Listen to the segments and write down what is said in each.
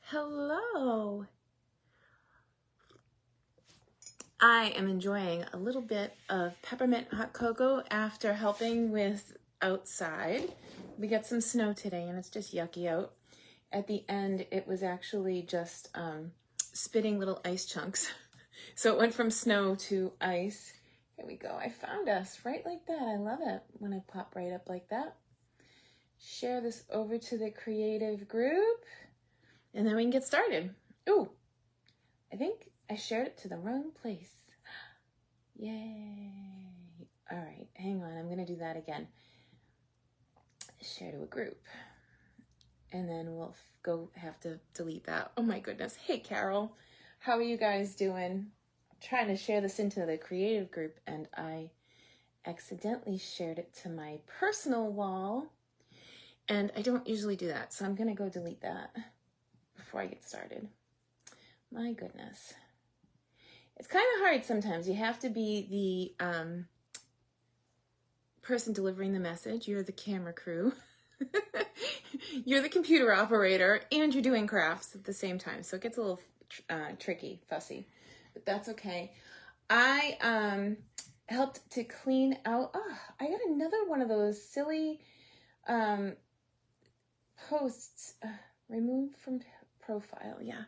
Hello. I am enjoying a little bit of peppermint hot cocoa after helping with outside. We got some snow today and it's just yucky out. At the end, it was actually just spitting little ice chunks. So it went from snow to ice. Here we go. I found us right like that. I love it when I pop right up like that. Share this over to the creative group and then we can get started. Ooh, I think I shared it to the wrong place. Yay. All right, hang on. I'm going to do that again. Share to a group. And then we'll have to delete that. Oh my goodness. Hey, Carol. How are you guys doing? I'm trying to share this into the creative group and I accidentally shared it to my personal wall. And I don't usually do that. So I'm going to go delete that before I get started. My goodness. It's kind of hard sometimes. You have to be the person delivering the message. You're the camera crew. You're the computer operator, and you're doing crafts at the same time. So it gets a little tricky, fussy, but that's okay. I helped to clean out. Oh, I got another one of those silly posts removed from profile. Yeah.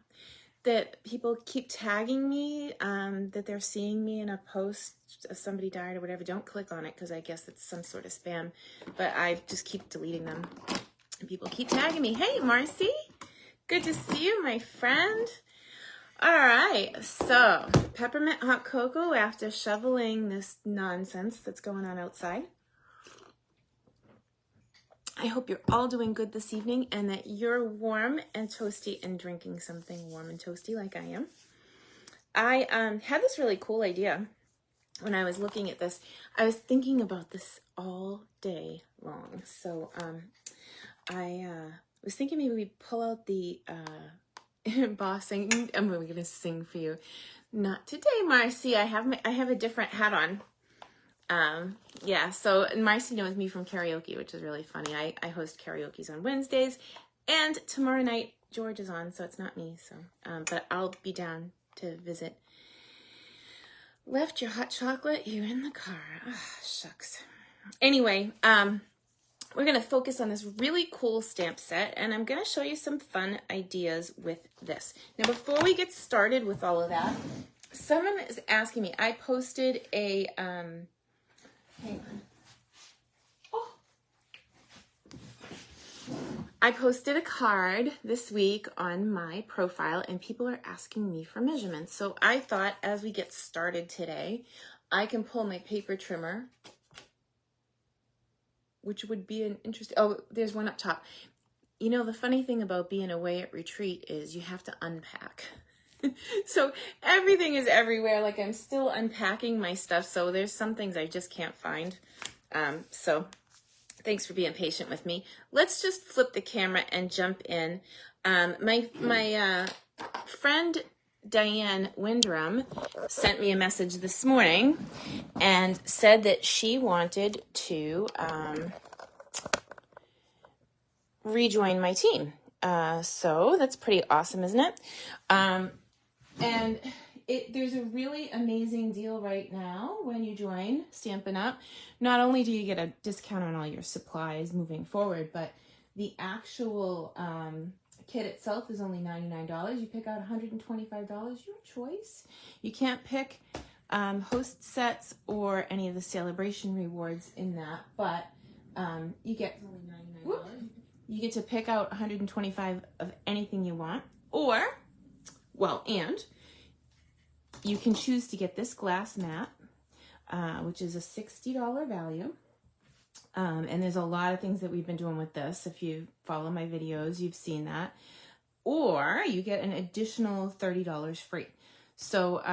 That people keep tagging me, that they're seeing me in a post, if somebody died or whatever. Don't click on it because I guess it's some sort of spam, but I just keep deleting them. And people keep tagging me. Hey, Marcy, good to see you, my friend. All right, so peppermint hot cocoa after shoveling this nonsense that's going on outside. I hope you're all doing good this evening and that you're warm and toasty and drinking something warm and toasty like I am. I had this really cool idea when I was looking at this. I was thinking about this all day long. So I was thinking maybe we pull out the embossing. I'm going to sing for you. Not today, Marcy. I have a different hat on. Yeah, so Marcy knows me from karaoke, which is really funny. I host karaoke's on Wednesdays, and tomorrow night George is on, so it's not me. So, but I'll be down to visit. Left your hot chocolate? You're in the car. Oh, shucks. Anyway, we're gonna focus on this really cool stamp set, and I'm gonna show you some fun ideas with this. Now, before we get started with all of that, someone is asking me. I posted a hang on. Oh. I posted a card this week on my profile and people are asking me for measurements. So I thought as we get started today, I can pull my paper trimmer, which would be an interesting, oh, there's one up top. You know, the funny thing about being away at retreat is you have to unpack. So everything is everywhere. Like I'm still unpacking my stuff. So there's some things I just can't find. So thanks for being patient with me. Let's just flip the camera and jump in. My friend Diane Windrum sent me a message this morning and said that she wanted to rejoin my team. So that's pretty awesome, isn't it? And there's a really amazing deal right now when you join Stampin' Up. Not only do you get a discount on all your supplies moving forward, but the actual kit itself is only $99. You pick out $125, your choice. You can't pick host sets or any of the celebration rewards in that, but you get $99. You get to pick out $125 of anything you want, or well, and you can choose to get this glass mat, which is a $60 value. And there's a lot of things that we've been doing with this. If you follow my videos, you've seen that. Or you get an additional $30 free. So,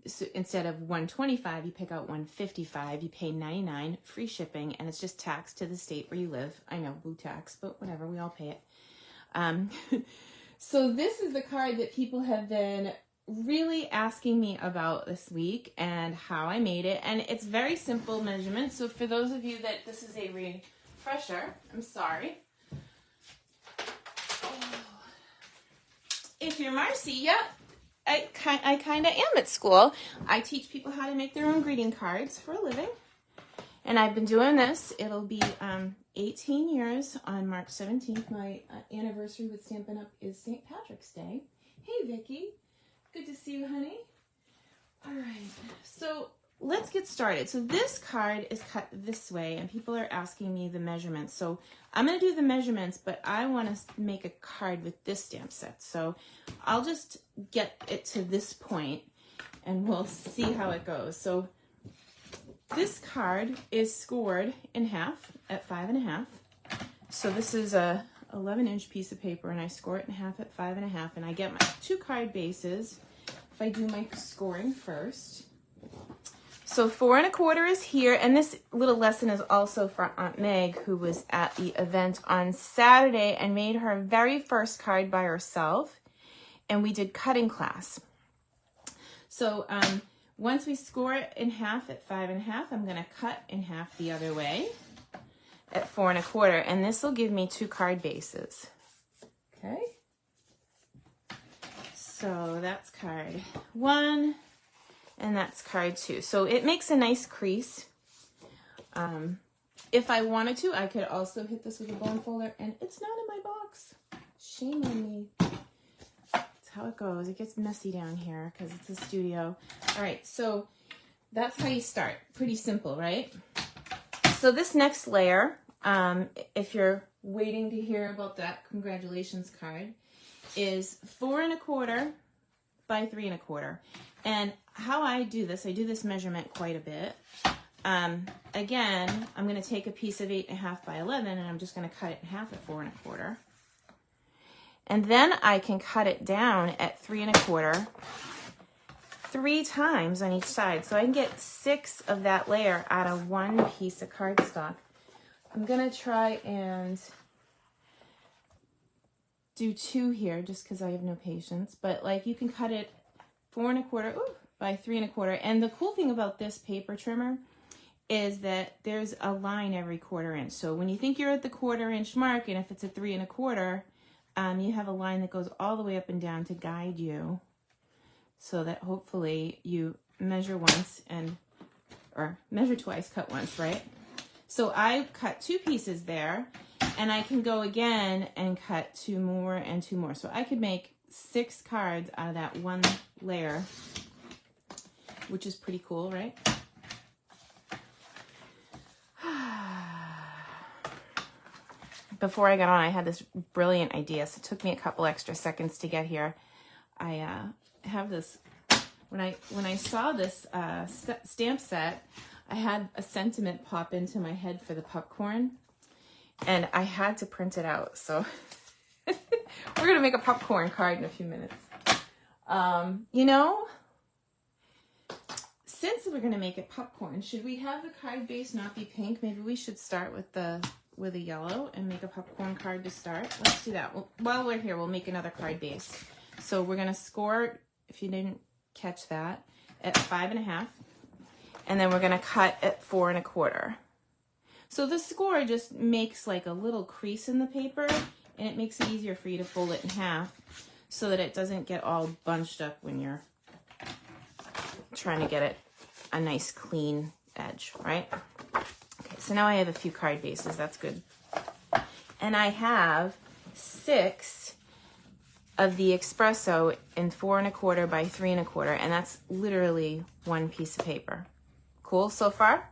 so instead of $125, you pick out $155. You pay $99, free shipping, and it's just taxed to the state where you live. I know, boo tax, but whatever, we all pay it. So this is the card that people have been really asking me about this week and how I made it. And it's very simple measurements. So for those of you that this is a refresher, I'm sorry. if you're Marcy, yeah, I kind of am at school. I teach people how to make their own greeting cards for a living. And I've been doing this. It'll be 18 years on March 17th. My anniversary with Stampin' Up! Is St. Patrick's Day. Hey, Vicki. Good to see you, honey. All right. So let's get started. So this card is cut this way, and people are asking me the measurements. So I'm going to do the measurements, but I want to make a card with this stamp set. So I'll just get it to this point, and we'll see how it goes. So this card is scored in half at 5.5. So this is a 11-inch piece of paper, and I score it in half at 5.5, and I get my 2 card bases. If I do my scoring first. So 4.25 is here, and this little lesson is also for Aunt Meg, who was at the event on Saturday and made her very first card by herself, and we did cutting class. So once we score it in half at 5.5, I'm going to cut in half the other way at 4.25, and this will give me 2 card bases. Okay. So that's card 1, and that's card 2. So it makes a nice crease. If I wanted to, I could also hit this with a bone folder, and it's not in my box. Shame on me. That's how it goes. It gets messy down here because it's a studio. All right, so that's how you start. Pretty simple, right? So this next layer, if you're waiting to hear about that congratulations card, is 4.25 by 3.25. And how I do this measurement quite a bit. Again, I'm going to take a piece of 8.5 by 11, and I'm just going to cut it in half at 4.25. And then I can cut it down at 3.25 3 times on each side. So I can get 6 of that layer out of 1 piece of cardstock. I'm going to try and do 2 here just because I have no patience. But like you can cut it 4.25 by 3.25. And the cool thing about this paper trimmer is that there's a line every 1/4 inch. So when you think you're at the 1/4 inch mark, and if it's a 3.25, you have a line that goes all the way up and down to guide you, so that hopefully you measure once or measure twice, cut once, right? So I cut 2 pieces there, and I can go again and cut 2 more and 2 more. So I could make 6 cards out of that 1 layer, which is pretty cool, right? Before I got on, I had this brilliant idea, so it took me a couple extra seconds to get here. I have this, when I saw this stamp set, I had a sentiment pop into my head for the popcorn, and I had to print it out. So we're going to make a popcorn card in a few minutes. You know, since we're going to make it popcorn, should we have the card base not be pink? Maybe we should start with a yellow and make a popcorn card to start. Let's do that. Well, while we're here, we'll make another card base. So we're going to score, if you didn't catch that, at 5.5. And then we're going to cut at 4.25. So the score just makes like a little crease in the paper, and it makes it easier for you to fold it in half so that it doesn't get all bunched up when you're trying to get it a nice clean edge, right? Okay, so now I have a few card bases. That's good. And I have 6 of the espresso in 4.25 by 3.25, and that's literally 1 piece of paper. Cool so far?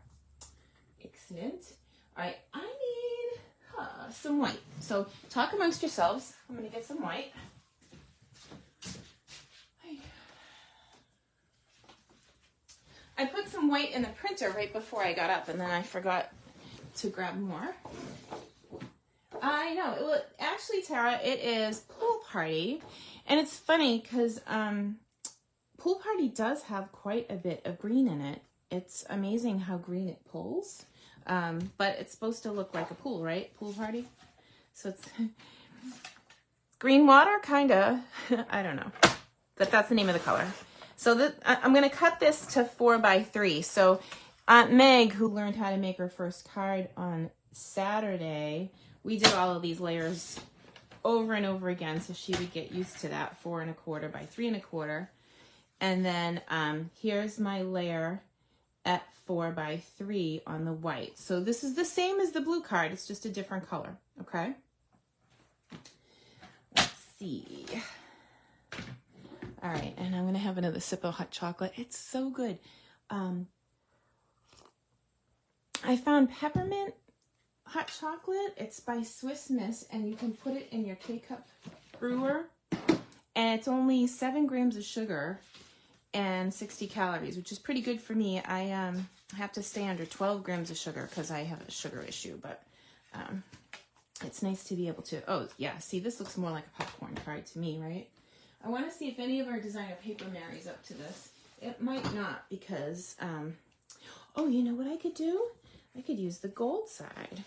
Excellent. All right, I need some white. So talk amongst yourselves. I'm going to get some white. I put some white in the printer right before I got up, and then I forgot to grab more. I know. Well, actually, Tara, it is Pool Party. And it's funny because Pool Party does have quite a bit of green in it. It's amazing how green it pulls. But it's supposed to look like a pool, right? Pool Party. So it's green water, kind of. I don't know. But that's the name of the color. So I'm going to cut this to 4 by 3. So Aunt Meg, who learned how to make her first card on Saturday, we did all of these layers over and over again so she would get used to that 4 1/4 by 3 1/4. And then here's my layer at 4 by 3 on the white. So this is the same as the blue card, it's just a different color, okay? Let's see. All right, and I'm gonna have another sip of hot chocolate. It's so good. I found peppermint hot chocolate. It's by Swiss Miss, and you can put it in your K-Cup brewer, and it's only 7 grams of sugar and 60 calories, which is pretty good for me. I have to stay under 12 grams of sugar because I have a sugar issue, but it's nice to be able to, oh yeah, see, this looks more like a popcorn card to me, right? I want to see if any of our designer paper marries up to this. It might not because, oh, you know what I could do? I could use the gold side.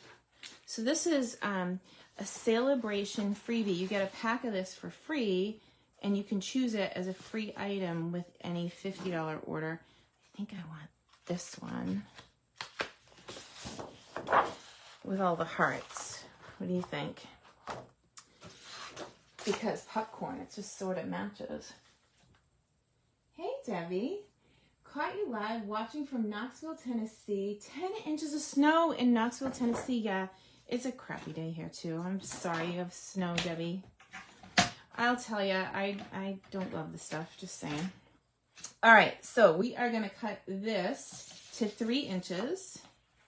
So this is a celebration freebie. You get a pack of this for free, and you can choose it as a free item with any $50 order. I think I want this one with all the hearts. What do you think? Because popcorn, it just sort of matches. Hey, Debbie. Caught you live watching from Knoxville, Tennessee. 10 inches of snow in Knoxville, Tennessee. Yeah, it's a crappy day here, too. I'm sorry you have snow, Debbie. I'll tell you, I don't love this stuff, just saying. All right, so we are going to cut this to 3 inches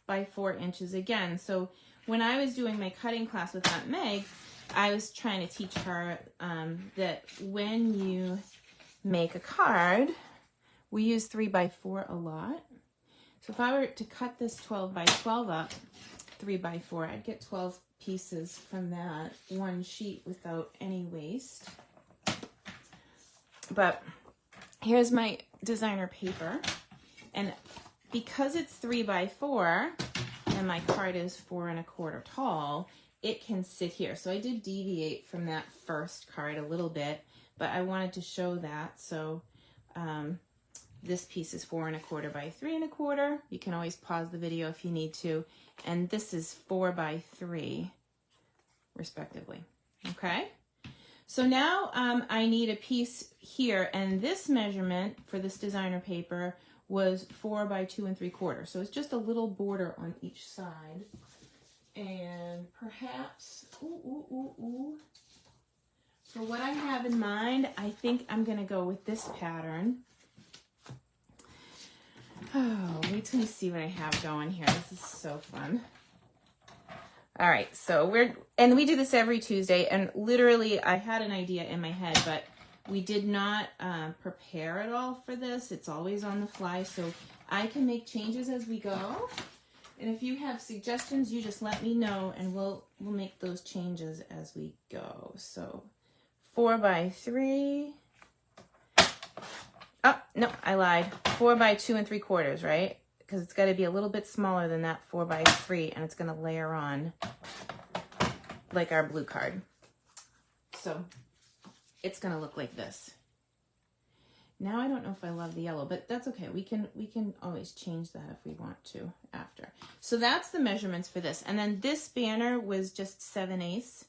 by 4 inches again. So when I was doing my cutting class with Aunt Meg, I was trying to teach her that when you make a card, we use 3 by 4 a lot. So if I were to cut this 12 by 12 up, 3 by 4, I'd get 12 pieces from that one sheet without any waste. But here's my designer paper, and because it's 3 by 4 and my card is 4 1/4 tall, it can sit here. So I did deviate from that first card a little bit, but I wanted to show that. So this piece is 4 1/4 by 3 1/4. You can always pause the video if you need to. And this is 4 by 3, respectively. Okay? So now I need a piece here, and this measurement for this designer paper was 4 by 2 3/4. So it's just a little border on each side. And perhaps, for what I have in mind, I think I'm going to go with this pattern. Oh, wait till you see what I have going here. This is so fun. All right, so we do this every Tuesday, and literally I had an idea in my head, but we did not prepare at all for this. It's always on the fly, so I can make changes as we go. And if you have suggestions, you just let me know, and we'll make those changes as we go. So 4 by 3. Oh, no, I lied. 4 by 2 3/4, right? Because it's got to be a little bit smaller than that 4 by 3, and it's going to layer on like our blue card. So it's going to look like this. Now I don't know if I love the yellow, but that's okay. We can always change that if we want to after. So that's the measurements for this. And then this banner was just 7/8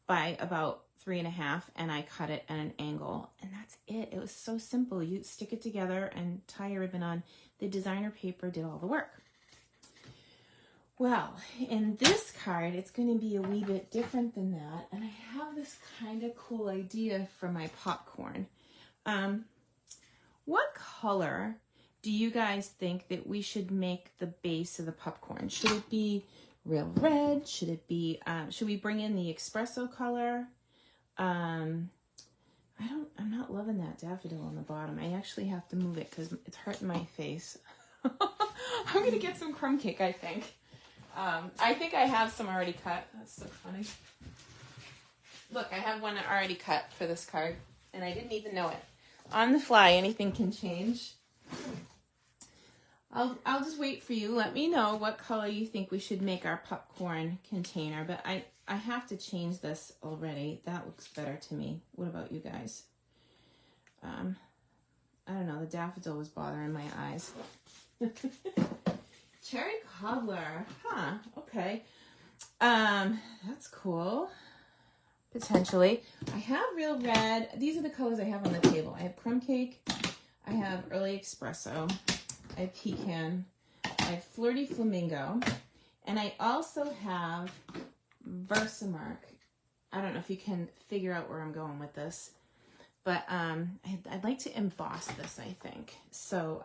by about 3 1/2, and I cut it at an angle, and that's it. It was so simple. You stick it together and tie your ribbon on. The designer paper did all the work. Well, in this card, it's going to be a wee bit different than that, and I have this kind of cool idea for my popcorn. What color do you guys think that we should make the base of the popcorn? Should it be real red? Should it be, should we bring in the espresso color? I'm not loving that daffodil on the bottom. I actually have to move it because it's hurting my face. I'm going to get some crumb cake, I think. I think I have some already cut. That's so funny. Look, I have one already cut for this card, and I didn't even know it. On the fly, anything can change. I'll just wait for you. Let me know what color you think we should make our popcorn container, but I have to change this already. That looks better to me. What about you guys? I don't know. The daffodil was bothering my eyes. Cherry cobbler. Huh. Okay. That's cool. potentially. I have Real Red. These are the colors I have on the table. I have Crumb Cake. I have Early Espresso. I have Pecan. I have Flirty Flamingo. And I also have Versamark. I don't know if you can figure out where I'm going with this. But I'd like to emboss this, I think. So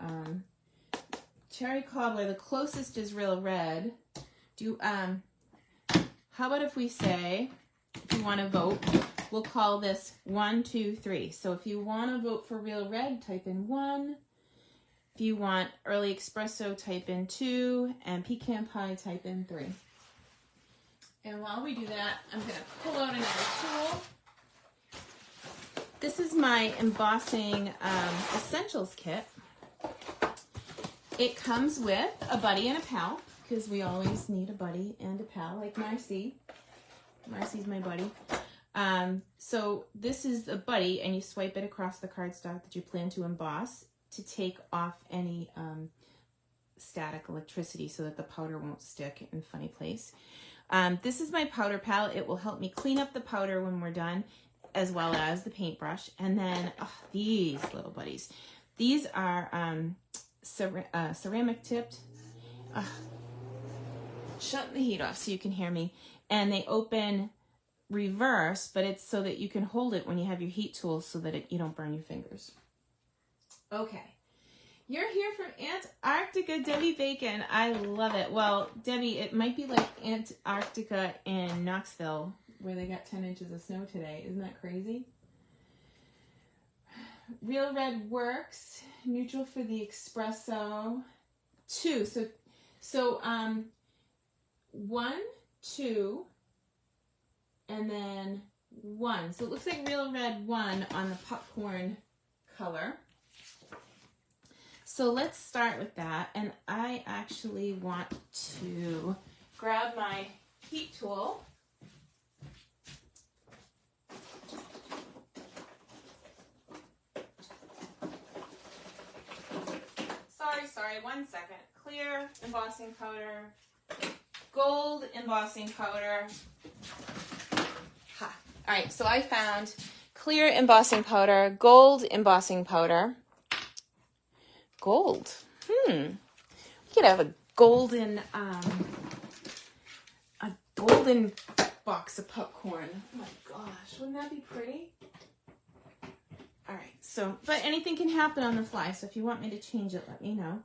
Cherry Cobbler, the closest is Real Red. How about if we say, if you want to vote, we'll call this 1, 2, 3. So if you want to vote for Real Red, type in 1. If you want Early Espresso, type in 2. And Pecan Pie, type in 3. And while we do that, I'm going to pull out another tool. This is my embossing essentials kit. It comes with a buddy and a pal, because we always need a buddy and a pal, like Marcy. Marcy's my buddy. So this is a buddy, and you swipe it across the cardstock that you plan to emboss to take off any static electricity so that the powder won't stick in a funny place. This is my powder pal. It will help me clean up the powder when we're done, as well as the paintbrush. And then these little buddies. These are ceramic tipped. Shutting the heat off so you can hear me. And they open reverse, but it's so that you can hold it when you have your heat tools so that you don't burn your fingers. Okay. You're here from Antarctica, Debbie Bacon. I love it. Well, Debbie, it might be like Antarctica in Knoxville, where they got 10 inches of snow today. Isn't that crazy? Real Red works. Neutral for the espresso. 2. So 1, 2, and then 1. So it looks like Real Red 1 on the popcorn color. So let's start with that. And I actually want to grab my heat tool. Sorry, 1 second. Clear embossing powder, gold embossing powder. Ha. All right, so I found clear embossing powder, gold embossing powder. Gold. We could have a golden box of popcorn. Oh my gosh, wouldn't that be pretty? All right, so, but anything can happen on the fly, so if you want me to change it, let me know.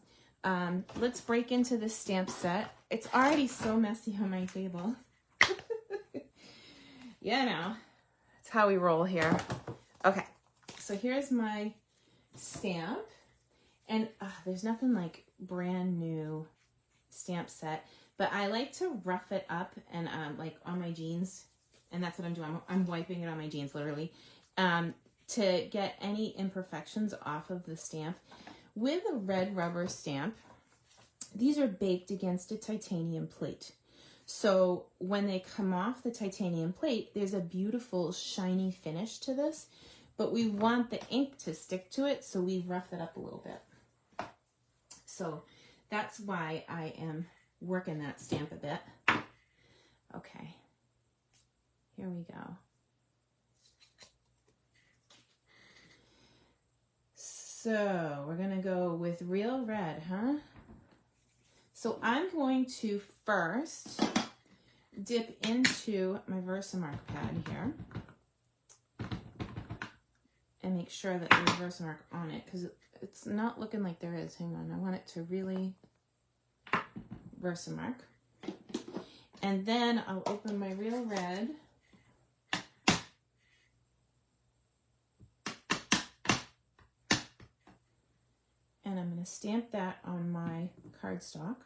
Let's break into this stamp set. It's already so messy on my table. Yeah, no, that's how we roll here. Okay, so here's my stamp. And there's nothing like brand new stamp set, but I like to rough it up and like on my jeans, and that's what I'm doing. I'm wiping it on my jeans, literally, to get any imperfections off of the stamp. With a red rubber stamp, these are baked against a titanium plate. So when they come off the titanium plate, there's a beautiful shiny finish to this, but we want the ink to stick to it, so we rough it up a little bit. So that's why I am working that stamp a bit. Okay, here we go. So we're gonna go with Real Red, huh? So I'm going to first dip into my Versamark pad here and make sure that there's Versamark on it, because it's not looking like there is. Hang on, I want it to really Versamark. And then I'll open my Real Red. And I'm going to stamp that on my cardstock.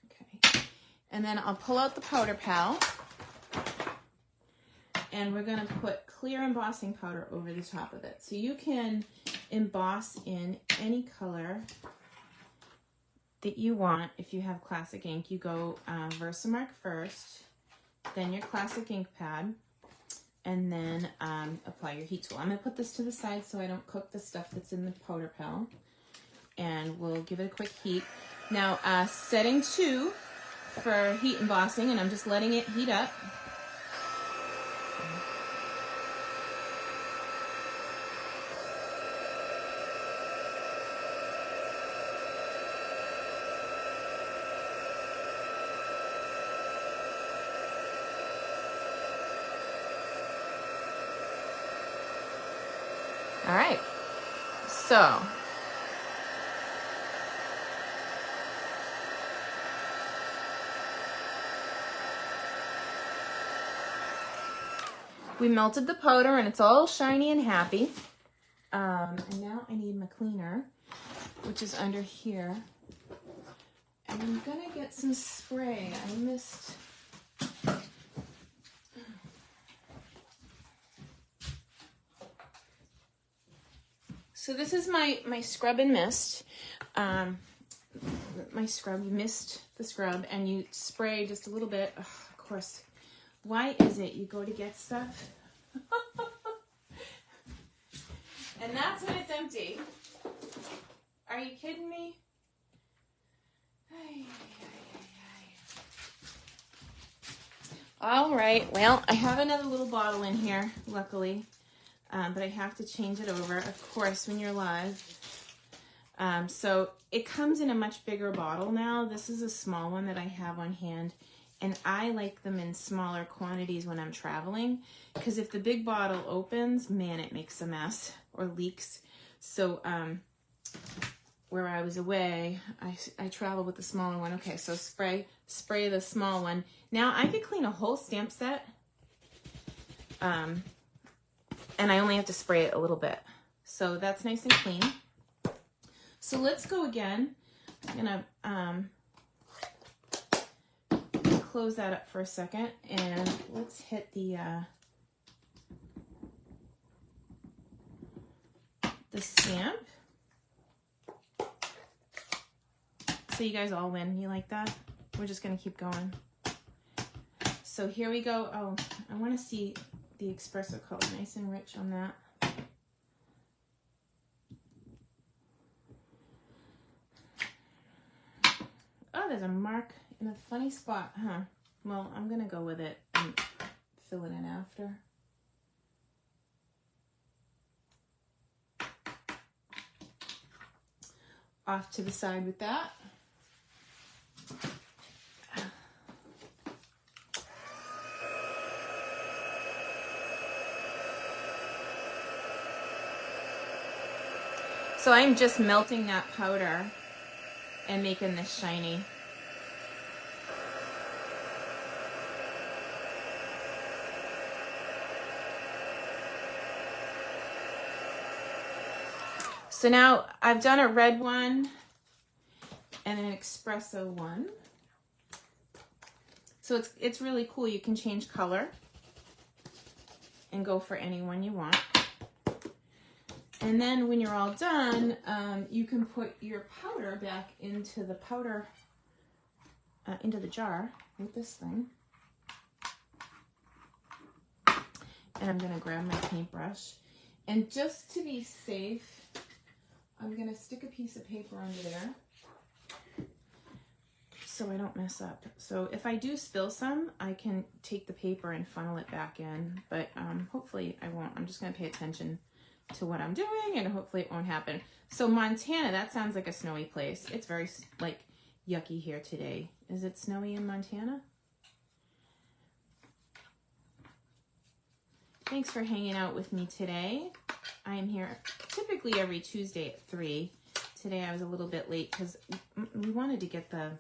Okay. And then I'll pull out the powder pal. And we're going to put clear embossing powder over the top of it. So you can emboss in any color that you want. If you have classic ink, you go Versamark first, then your classic ink pad, and then apply your heat tool. I'm going to put this to the side so I don't cook the stuff that's in the powder pal. And we'll give it a quick heat. Now, setting 2 for heat embossing, and I'm just letting it heat up. All right, so we melted the powder and it's all shiny and happy. And now I need my cleaner, which is under here. And I'm gonna get some spray. I missed. So this is my scrub and mist. My scrub, you mist the scrub and you spray just a little bit. Ugh, of course, why is it you go to get stuff? And that's when it's empty. Are you kidding me? All right, well, I have another little bottle in here, luckily, but I have to change it over, of course, when you're live. So it comes in a much bigger bottle now. This is a small one that I have on hand, and I like them in smaller quantities when I'm traveling, because if the big bottle opens, man, it makes a mess or leaks. So where I was away, I traveled with the smaller one. Okay, so spray the small one. Now I could clean a whole stamp set, and I only have to spray it a little bit. So that's nice and clean. So let's go again. I'm gonna close that up for a second, and let's hit the stamp. So you guys all win. You like that? We're just gonna keep going. So here we go. Oh, I want to see the espresso color, nice and rich on that. Oh, there's a mark in a funny spot, huh? Well, I'm gonna go with it and fill it in after. Off to the side with that. So I'm just melting that powder and making this shiny. So now I've done a red one and an espresso one. So it's really cool. You can change color and go for any one you want. And then when you're all done, you can put your powder back into the powder, into the jar with this thing. And I'm gonna grab my paintbrush. And just to be safe, I'm gonna stick a piece of paper under there so I don't mess up. So if I do spill some, I can take the paper and funnel it back in, but hopefully I won't. I'm just gonna pay attention to what I'm doing and hopefully it won't happen. So Montana, that sounds like a snowy place. It's very like yucky here today. Is it snowy in Montana? Thanks for hanging out with me today. I am here typically every Tuesday at 3. Today I was a little bit late because we wanted to get the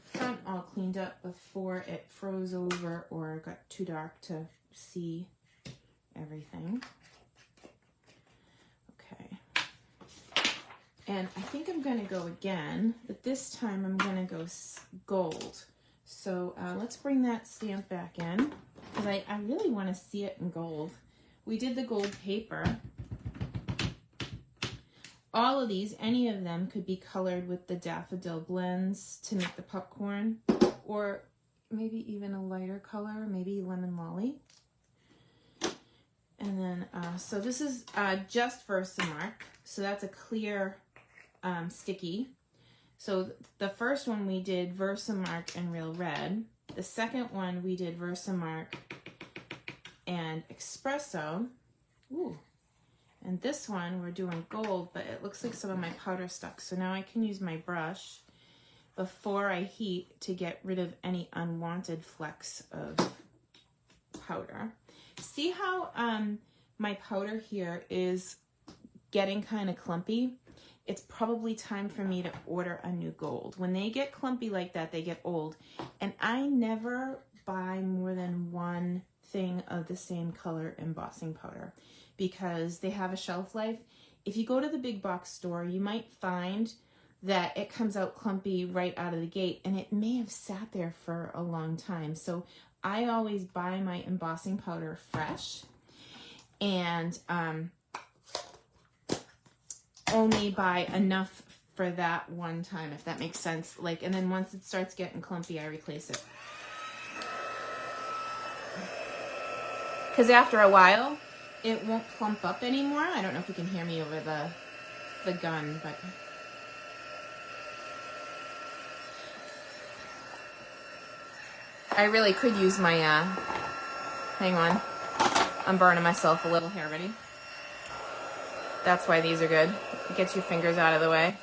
front all cleaned up before it froze over or got too dark to see everything. Okay. And I think I'm going to go again, but this time I'm going to go gold. So let's bring that stamp back in because I really want to see it in gold. We did the gold paper. All of these, any of them could be colored with the daffodil blends to make the popcorn, or maybe even a lighter color, maybe lemon lolly. And then, so this is just Versamark. So that's a clear sticky. So the first one we did Versamark and Real Red. The second one we did Versamark and Espresso. Ooh. And this one we're doing gold, but it looks like some of my powder stuck. So now I can use my brush before I heat to get rid of any unwanted flecks of powder. See how my powder here is getting kind of clumpy, it's probably time for me to order a new gold. When they get clumpy like that, they get old. And I never buy more than one thing of the same color embossing powder because they have a shelf life. If you go to the big box store, you might find that it comes out clumpy right out of the gate, and it may have sat there for a long time. So I always buy my embossing powder fresh, and only buy enough for that one time, if that makes sense. Like, and then once it starts getting clumpy, I replace it. Because after a while, it won't clump up anymore. I don't know if you can hear me over the gun, but I really could use my, hang on, I'm burning myself a little here, ready? That's why these are good. It gets your fingers out of the way.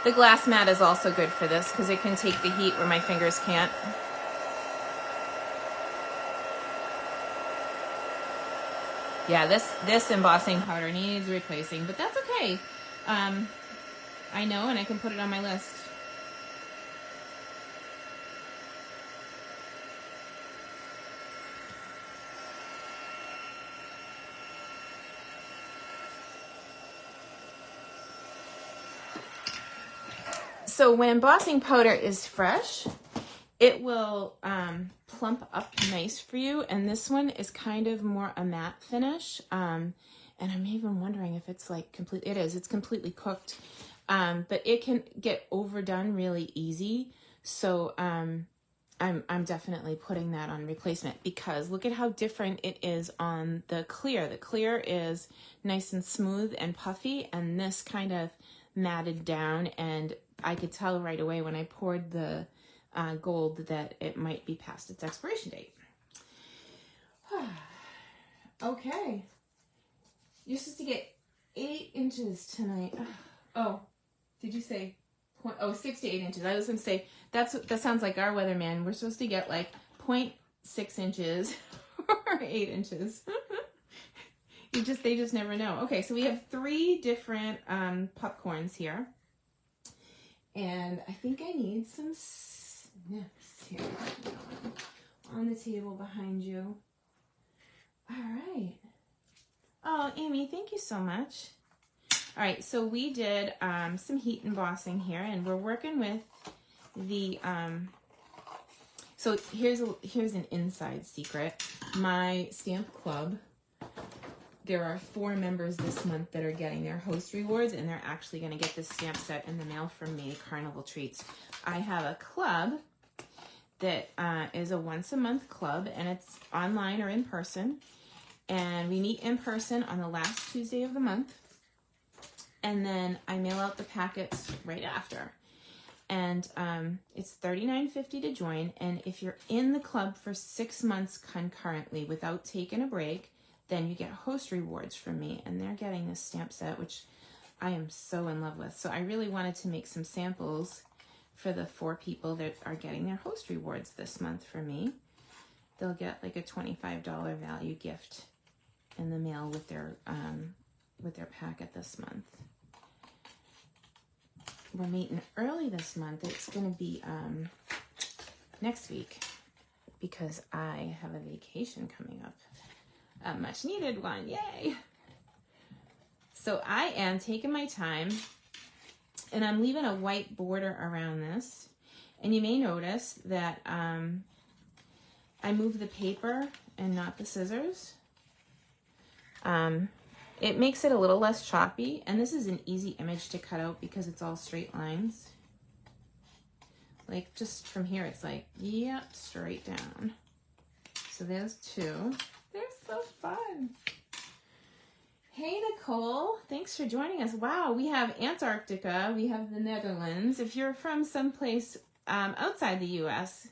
The glass mat is also good for this because it can take the heat where my fingers can't. Yeah, this embossing powder needs replacing, but that's okay. I know, and I can put it on my list. So when embossing powder is fresh, it will plump up nice for you. And this one is kind of more a matte finish. And I'm even wondering if it's like complete. It is. It's completely cooked. But it can get overdone really easy. So I'm definitely putting that on replacement because look at how different it is on the clear. The clear is nice and smooth and puffy, and this kind of matted down, and I could tell right away when I poured the gold that it might be past its expiration date. Okay. You're supposed to get 8 inches tonight. Oh, did you say 6 to 8 inches? I was going to say, that sounds like our weatherman. We're supposed to get like 0.6 inches or 8 inches. They just never know. Okay, so we have 3 different popcorns here. And I think I need some snips here on the table behind you. All right. Oh, Amy, thank you so much. All right, so we did some heat embossing here, and we're working with the, so here's an inside secret. My stamp club, there are 4 members this month that are getting their host rewards, and they're actually going to get this stamp set in the mail from me, Carnival Treats. I have a club that is a once-a-month club, and it's online or in person. And we meet in person on the last Tuesday of the month. And then I mail out the packets right after. And it's $39.50 to join. And if you're in the club for 6 months concurrently without taking a break, then you get host rewards from me. And they're getting this stamp set, which I am so in love with. So I really wanted to make some samples for the 4 people that are getting their host rewards this month from me. They'll get like a $25 value gift in the mail with their packet this month. We're meeting early this month. It's going to be next week because I have a vacation coming up. A much needed one. Yay! So I am taking my time and I'm leaving a white border around this. And you may notice that I moved the paper and not the scissors. It makes it a little less choppy, and this is an easy image to cut out because it's all straight lines. Like just from here, it's like, yep, straight down. So there's 2. They're so fun. Hey, Nicole, thanks for joining us. Wow, we have Antarctica, we have the Netherlands. If you're from someplace outside the U.S.,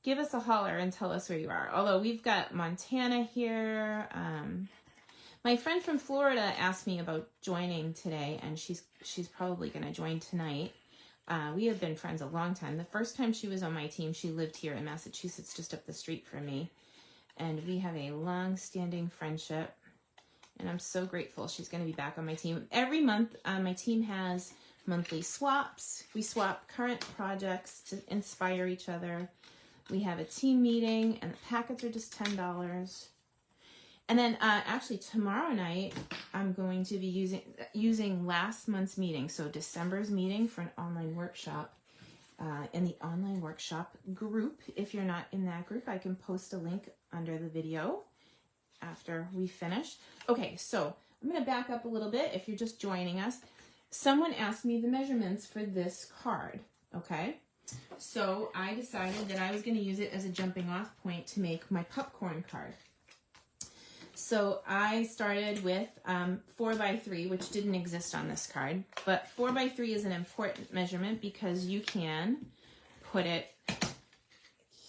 give us a holler and tell us where you are. Although we've got Montana here. My friend from Florida asked me about joining today, and she's probably going to join tonight. We have been friends a long time. The first time she was on my team, she lived here in Massachusetts, just up the street from me. and we have a long-standing friendship. And I'm so grateful she's going to be back on my team. Every month, my team has monthly swaps. We swap current projects to inspire each other. We have a team meeting, and the packets are just $10. And then actually tomorrow night, I'm going to be using last month's meeting, so December's meeting, for an online workshop. In the online workshop group. If you're not in that group, I can post a link under the video after we finish. Okay, so I'm going to back up a little bit if you're just joining us. Someone asked me the measurements for this card, okay? So I decided that I was going to use it as a jumping off point to make my popcorn card. So I started with 4x3, which didn't exist on this card, but 4x3 is an important measurement because you can put it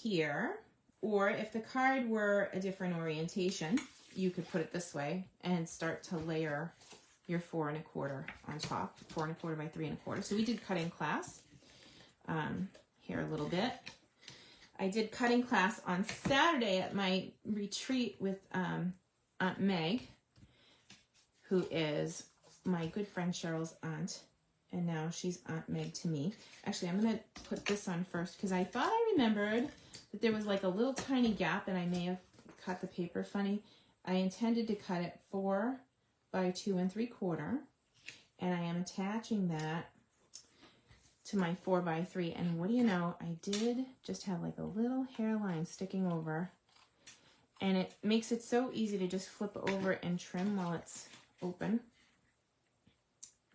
here, or if the card were a different orientation, you could put it this way and start to layer your 4 1/4 on top, 4 1/4 by 3 1/4. So we did cutting class here a little bit. I did cutting class on Saturday at my retreat with Aunt Meg, who is my good friend Cheryl's aunt, and now she's Aunt Meg to me. Actually, I'm going to put this on first because I thought I remembered that there was like a little tiny gap and I may have cut the paper funny. I intended to cut it 4 by 2 3/4, and I am attaching that to my 4x3, and what do you know, I did just have like a little hairline sticking over, and it makes it so easy to just flip over and trim while it's open,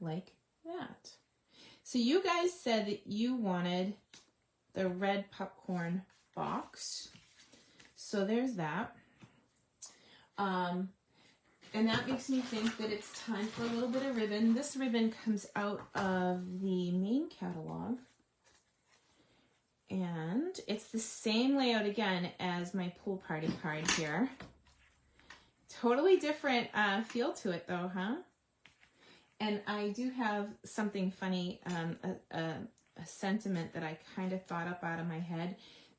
like that. So you guys said that you wanted the red popcorn box, so there's that. And that makes me think that it's time for a little bit of ribbon. This ribbon comes out of the main catalog. And it's the same layout again as my pool party card here. Totally different feel to it though, huh? And I do have something funny, a sentiment that I kind of thought up out of my head.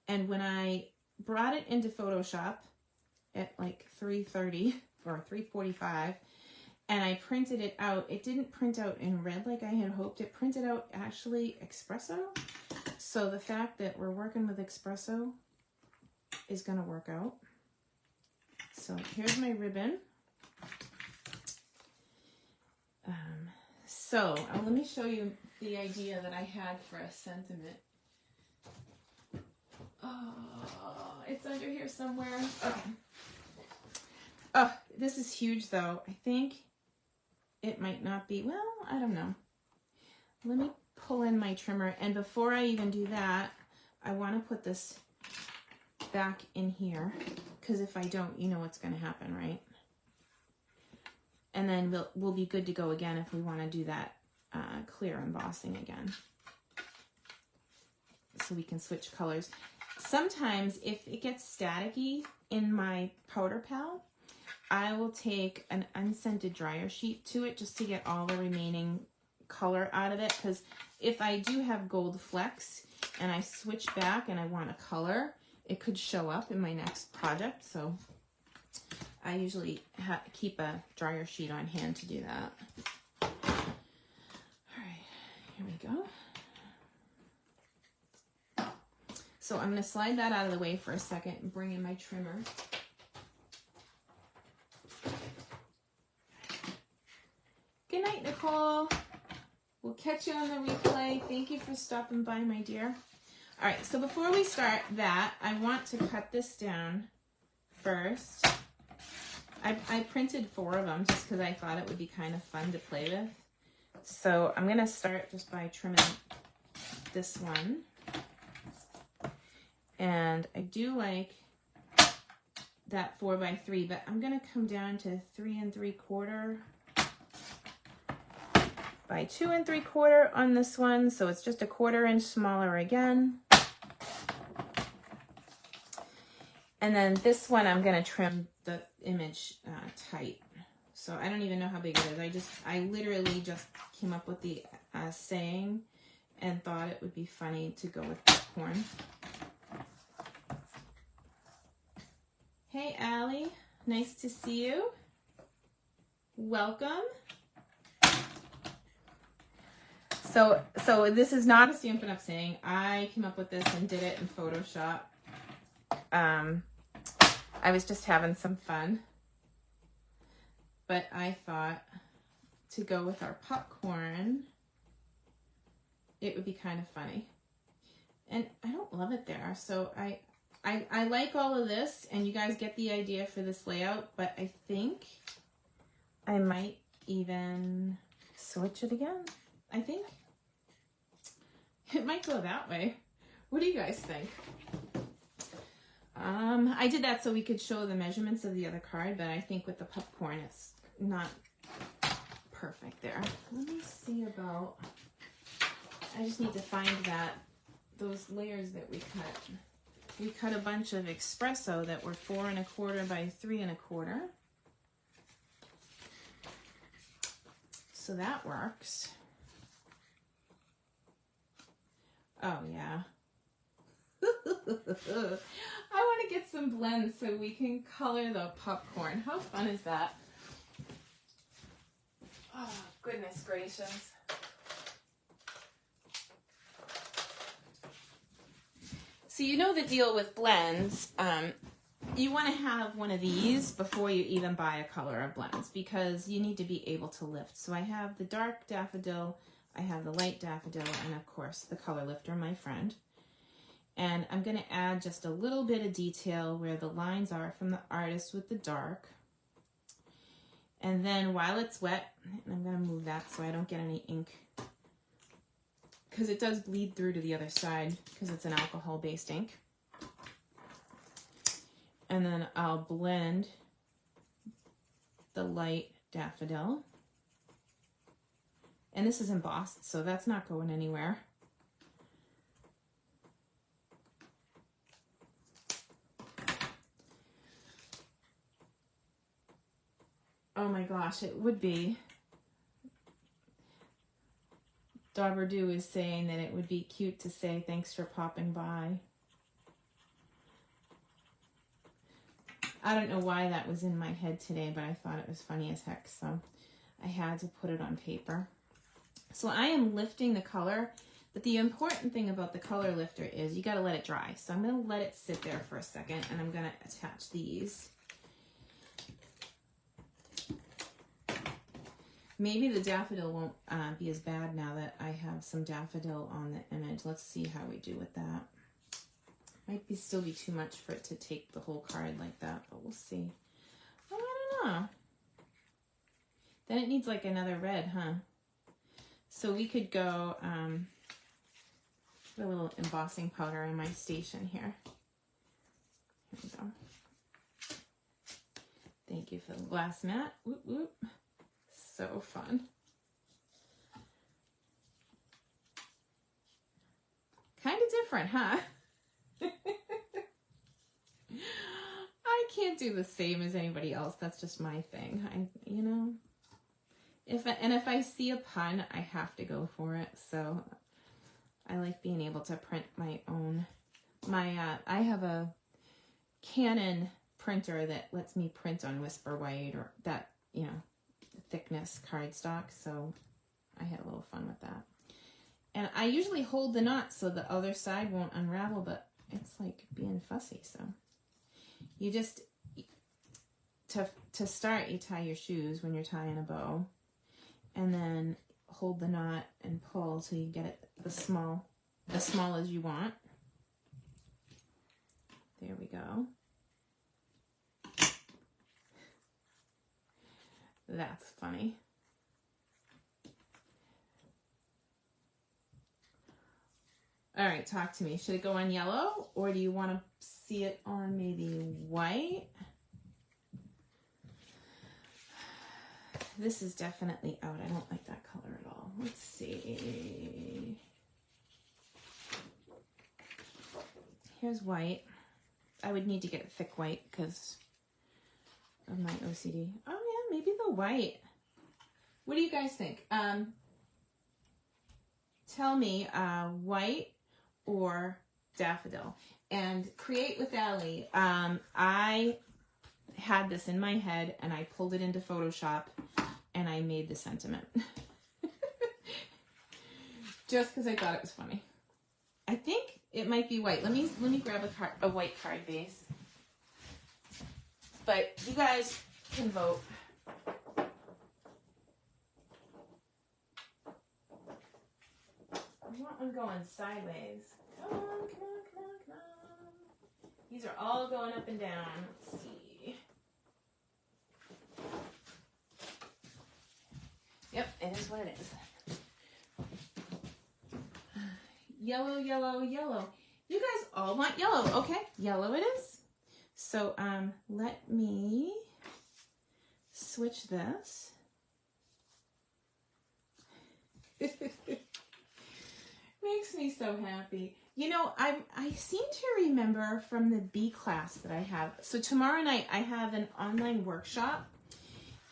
And when I brought it into Photoshop at like 3:30 or 3:45, and I printed it out, it didn't print out in red like I had hoped. It printed out actually espresso. So the fact that we're working with espresso is going to work out. So here's my ribbon. Let me show you the idea that I had for a sentiment. Oh, it's under here somewhere. Okay. Oh, this is huge though. I think it might not be, well, I don't know. Let me pull in my trimmer, and before I even do that, I want to put this back in here, because if I don't, you know what's going to happen, right? And then we'll be good to go again if we want to do that clear embossing again. So we can switch colors. Sometimes if it gets staticky in my powder pal, I will take an unscented dryer sheet to it just to get all the remaining color out of it, because if I do have gold flecks and I switch back and I want a color, it could show up in my next project. So I usually keep a dryer sheet on hand to do that. All right, here we go. So I'm going to slide that out of the way for a second and bring in my trimmer. Good night, Nicole. We'll catch you on the replay. Thank you for stopping by, my dear. All right, so before we start that, I want to cut this down first. I printed 4 of them just because I thought it would be kind of fun to play with. So I'm going to start just by trimming this one. And I do like that 4x3, but I'm going to come down to 3 3/4 by 2 3/4 on this one. So it's just a 1/4 inch smaller again. And then this one, I'm going to trim the image tight. So I don't even know how big it is. I literally just came up with the saying and thought it would be funny to go with popcorn. Hey, Allie. Nice to see you. Welcome. So this is not a Stampin' Up! Saying. I came up with this and did it in Photoshop. I was just having some fun. But I thought to go with our popcorn, it would be kind of funny. And I don't love it there, so I like all of this, and you guys get the idea for this layout, but I think I might even switch it again. I think it might go that way. What do you guys think? I did that so we could show the measurements of the other card, but I think with the popcorn, it's not perfect there. Let me see about, I just need to find those layers that we cut. We cut a bunch of espresso that were 4 1/4 by 3 1/4. So that works. Oh yeah. I want to get some blends so we can color the popcorn. How fun is that? Oh, goodness gracious. So you know the deal with blends. You want to have one of these before you even buy a color of blends because you need to be able to lift. So I have the dark daffodil, I have the light daffodil, and of course the color lifter, my friend. And I'm going to add just a little bit of detail where the lines are from the artist with the dark. And then while it's wet, and I'm going to move that so I don't get any ink, because it does bleed through to the other side because it's an alcohol-based ink. And then I'll blend the light daffodil. And this is embossed, so that's not going anywhere. Oh my gosh, it would be. Dauberdew is saying that it would be cute to say thanks for popping by. I don't know why that was in my head today, but I thought it was funny as heck, so I had to put it on paper. So I am lifting the color, but the important thing about the color lifter is you got to let it dry. So I'm going to let it sit there for a second, and I'm going to attach these. Maybe the daffodil won't be as bad now that I have some daffodil on the image. Let's see how we do with that. Might still be too much for it to take the whole card like that, but we'll see. Oh, I don't know. Then it needs like another red, huh? So we could go put a little embossing powder in my station here. Here we go. Thank you for the glass mat. Whoop, whoop. So fun. Kind of different, huh? I can't do the same as anybody else. That's just my thing. You know, if I see a pun, I have to go for it. So I like being able to print my own. I have a Canon printer that lets me print on Whisper White or that, you know, thickness cardstock, so I had a little fun with that. And I usually hold the knot so the other side won't unravel, but it's like being fussy. So you just, to start, you tie your shoes when you're tying a bow, and then hold the knot and pull till you get it as small as you want. There we go. That's funny. All right, talk to me. Should it go on yellow, or do you want to see it on maybe white? This is definitely out. I don't like that color at all. Let's see. Here's white. I would need to get thick white because of my OCD. Oh yeah, maybe the white. What do you guys think? Tell me white or daffodil. And Create with Allie. I had this in my head and I pulled it into Photoshop and I made the sentiment. Just because I thought it was funny. I think it might be white. Let me grab a white card base. But you guys can vote. I want one going sideways. Come on, come on, come on, come on. These are all going up and down. Let's see. Yep, it is what it is. Yellow, yellow, yellow. You guys all want yellow. Okay, yellow it is. So let me switch this. Makes me so happy. You know, I seem to remember from the B class that I have. So tomorrow night I have an online workshop,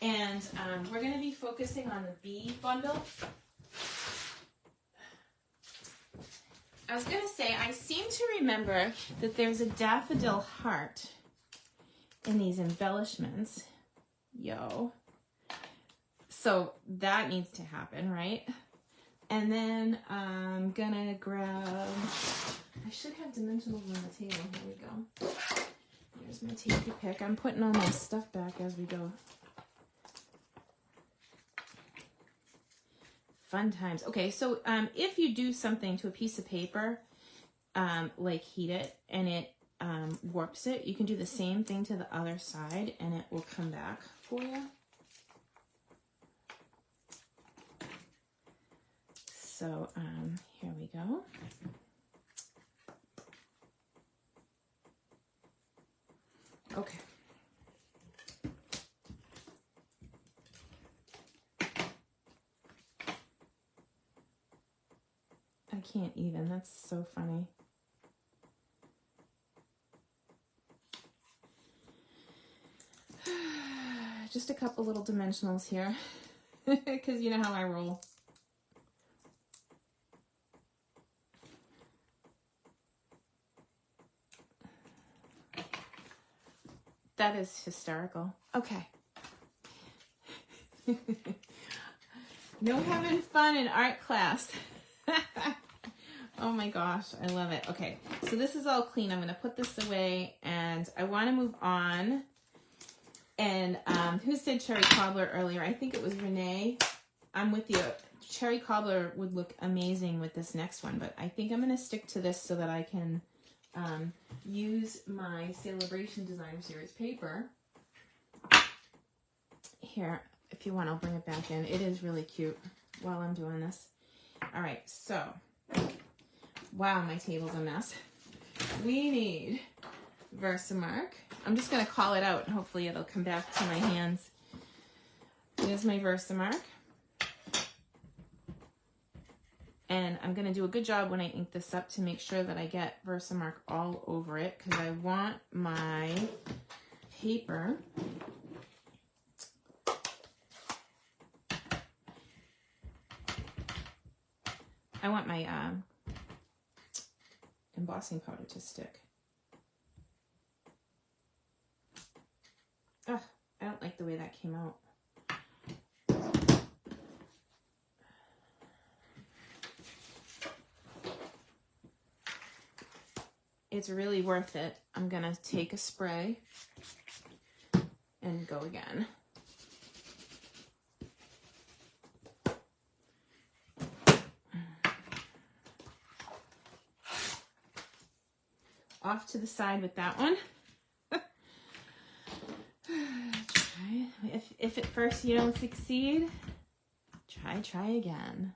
and we're going to be focusing on the B bundle. I was going to say, I seem to remember that there's a daffodil heart in these embellishments. Yo. So that needs to happen, right? And then I'm gonna grab, I should have dimensionals on the table. Here we go. There's my take your pick. I'm putting all my stuff back as we go. Fun times. Okay, so if you do something to a piece of paper, like heat it, and it warps it, you can do the same thing to the other side and it will come back for you. So here we go. Okay. I can't even, that's so funny. Just a couple little dimensionals here, because you know how I roll. That is hysterical. Okay. No having fun in art class. Oh my gosh, I love it. Okay, so this is all clean. I'm going to put this away, and I want to move on. And who said cherry cobbler earlier? I think it was Renee. I'm with you. Cherry cobbler would look amazing with this next one, but I think I'm going to stick to this so that I can use my Celebration Designer Series paper. Here, if you want, I'll bring it back in. It is really cute while I'm doing this. All right, so, wow, my table's a mess. We need Versamark. I'm just going to call it out, and hopefully it'll come back to my hands. Here's my Versamark. And I'm going to do a good job when I ink this up to make sure that I get Versamark all over it, because I want my paper embossing powder to stick. Ugh, I don't like the way that came out. It's really worth it. I'm gonna take a spray and go again. Off to the side with that one. If at first you don't succeed, try again.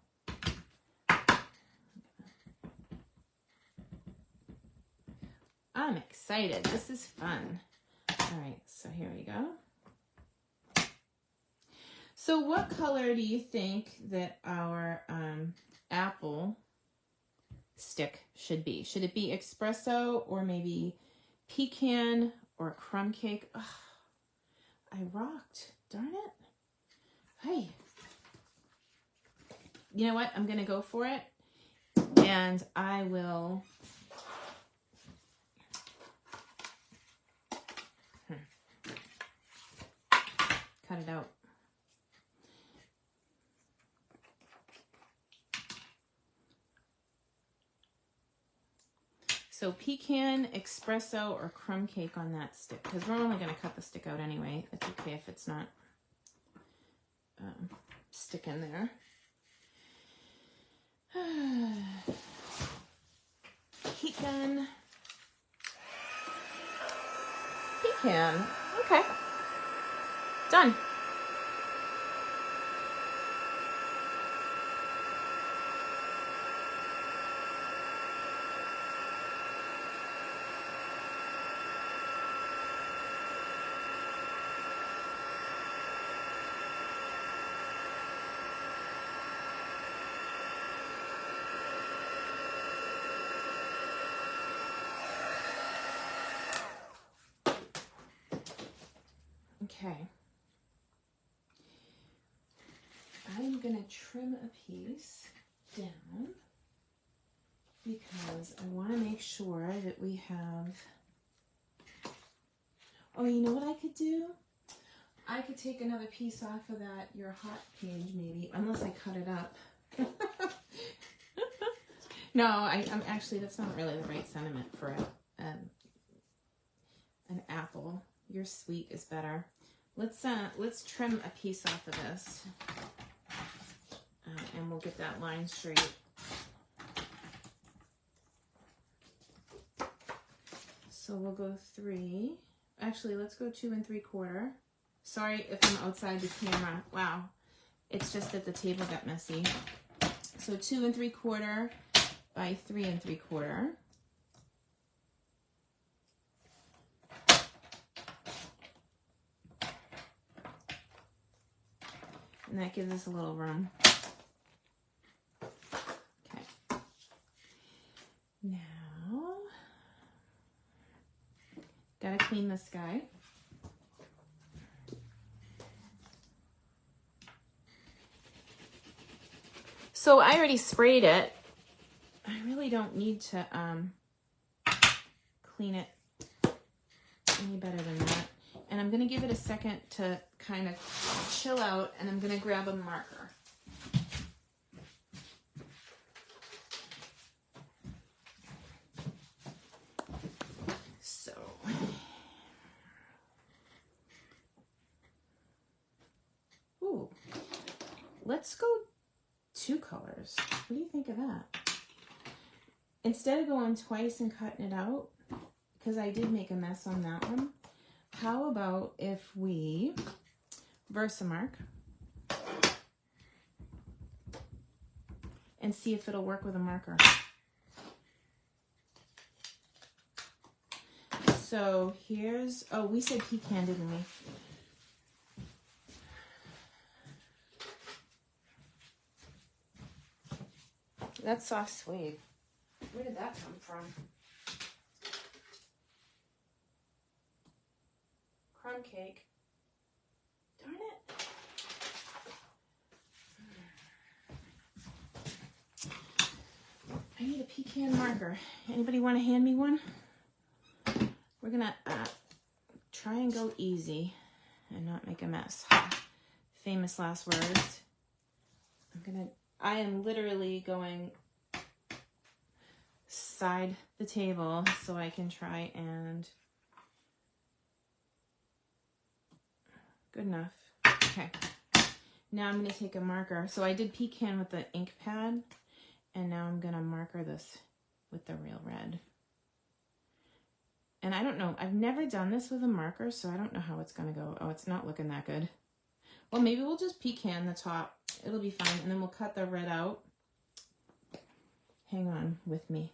I'm excited. This is fun. All right, so here we go. So what color do you think that our apple stick should be? Should it be espresso or maybe pecan or crumb cake? Ugh, I rocked. Darn it. Hey. You know what? I'm going to go for it. And I will... So pecan, espresso, or crumb cake on that stick, because we're only going to cut the stick out anyway. It's okay if it's not sticking there. Pecan. Pecan. Okay. Done. Okay. I'm going to trim a piece down because I want to make sure that we have... Oh, you know what I could do? I could take another piece off of that Your Hot page maybe, unless I cut it up. No, I'm actually, that's not really the right sentiment for an apple. Your sweet is better. Let's trim a piece off of this, and we'll get that line straight. So we'll go 3. Actually, let's go 2 3/4. Sorry if I'm outside the camera. Wow, it's just that the table got messy. So 2 3/4 by 3 3/4. And that gives us a little room. Okay. Now, gotta clean this guy. So I already sprayed it. I really don't need to clean it any better than that. And I'm gonna give it a second to kind of chill out, and I'm gonna grab a marker. So, ooh, let's go 2 colors. What do you think of that? Instead of going twice and cutting it out, because I did make a mess on that one, how about if we Versamark and see if it'll work with a marker. So here's, oh, we said pecan, didn't we? That's soft suede. Where did that come from? Crumb cake. Darn it. I need a pecan marker. Anybody want to hand me one? We're gonna try and go easy and not make a mess. Famous last words. I am literally going side the table so I can try and, good enough. Okay, now I'm gonna take a marker. So I did pecan with the ink pad, and now I'm gonna marker this with the real red. And I don't know, I've never done this with a marker, so I don't know how it's gonna go. Oh, it's not looking that good. Well, maybe we'll just pecan the top. It'll be fine, and then we'll cut the red out. Hang on with me.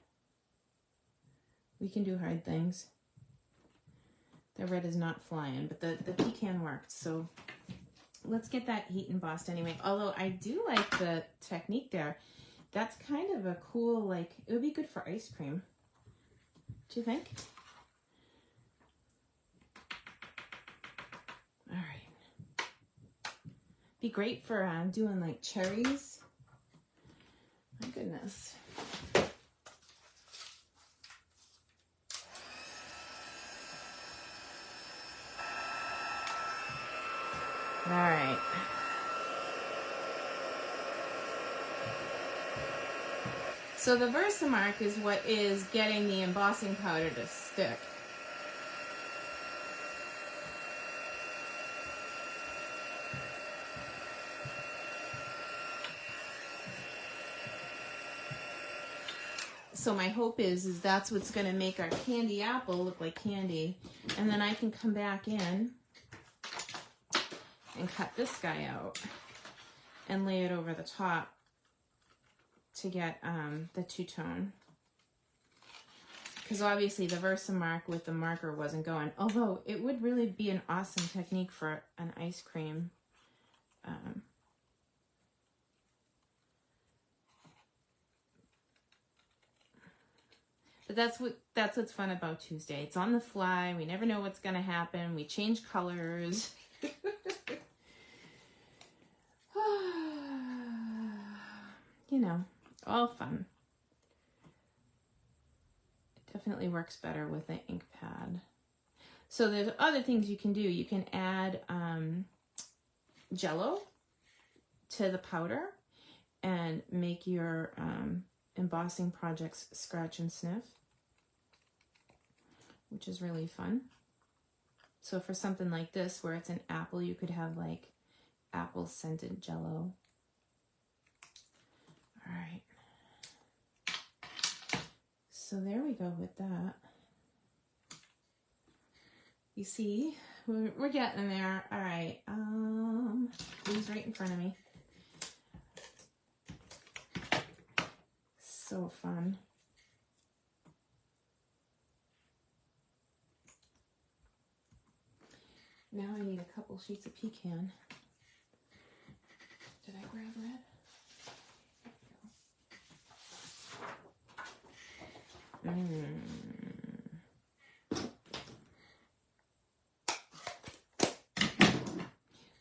We can do hard things. The red is not flying, but the pecan worked, so let's get that heat embossed anyway. Although I do like the technique there. That's kind of a cool, like, it would be good for ice cream. Do you think? All right. Be great for doing like cherries. My goodness. All right. So the Versamark is what is getting the embossing powder to stick. So my hope is that's what's going to make our candy apple look like candy. And then I can come back in and cut this guy out and lay it over the top to get the two-tone. Because obviously the Versamark with the marker wasn't going. Although it would really be an awesome technique for an ice cream. But that's what's fun about Tuesday. It's on the fly. We never know what's going to happen. We change colors. You know, all fun. It definitely works better with an ink pad. So there's other things you can do. You can add Jello to the powder and make your embossing projects scratch and sniff, which is really fun. So for something like this where it's an apple, you could have like apple scented Jello. All right. So there we go with that. You see, we're getting there. All right. He's right in front of me. So fun. Now I need a couple sheets of pecan. Did I grab red?